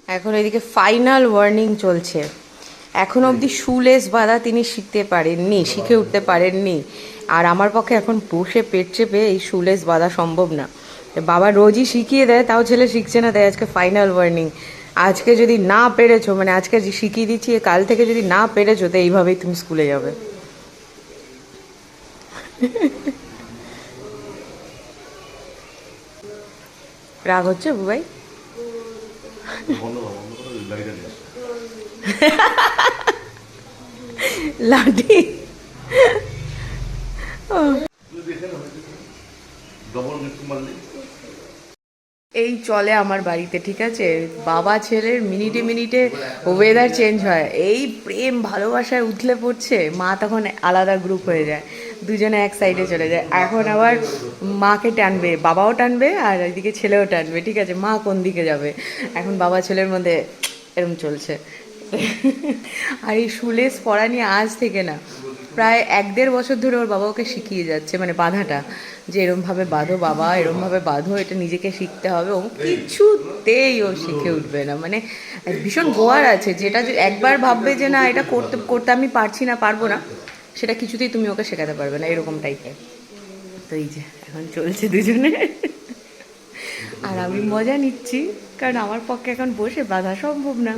এখন এদিকে final warning চলছে। এখন অবধি শুলেস বাঁধা তিনি শিখতে পারেননি, শিখে উঠতে পারেননি। আর আমার পক্ষে এখন বসে পেট চেপে এই শুলেস বাঁধা সম্ভব না। বাবা রোজই শিখিয়ে দেয়, তাও ছেলে শিখছে না, তাই আজকে ফাইনাল ওয়ার্নিং। আজকে যদি না পেরেছো, মানে আজকে যে শিখিয়ে দিচ্ছি, কাল থেকে যদি না পেরেছো তো এইভাবেই তুমি স্কুলে যাবে। রাগ হচ্ছে বুবাই? লাঠি? এই চলে আমার বাড়িতে, ঠিক আছে? বাবা ছেলের মিনিটে মিনিটে ওয়েদার চেঞ্জ হয়, এই প্রেম ভালোবাসায় উথলে পড়ছে। মা তখন আলাদা গ্রুপ হয়ে যায়, দুজনে এক সাইডে চলে যায়। এখন আবার মাকে টানবে, বাবাও টানবে, আর এদিকে ছেলেও টানবে, ঠিক আছে? মা কোন দিকে যাবে? এখন বাবা ছেলের মধ্যে এরম চলছে। আর এই শুলেস পড়া নিয়ে আজ থেকে না, প্রায় 1-1.5 বছর ধরে ওর বাবা ওকে শিখিয়ে যাচ্ছে, মানে বাঁধাটা, যে এরমভাবে বাঁধো বাবা, এরমভাবে বাঁধো, এটা নিজেকে শিখতে হবে। ও কিছুতেই ও শিখে উঠবে না, মানে ভীষণ গোয়ার আছে, যেটা যে একবার ভাববে যে না এটা করতে করতে আমি পারছি না, পারবো না, সেটা কিছুতেই তুমি ওকে শেখাতে পারবে না, এরকম টাইপের। তো এই যে এখন চলছে দুজনে, আর আমি মজা নিচ্ছি, কারণ আমার পক্ষে এখন বসে বাঁধা সম্ভব না।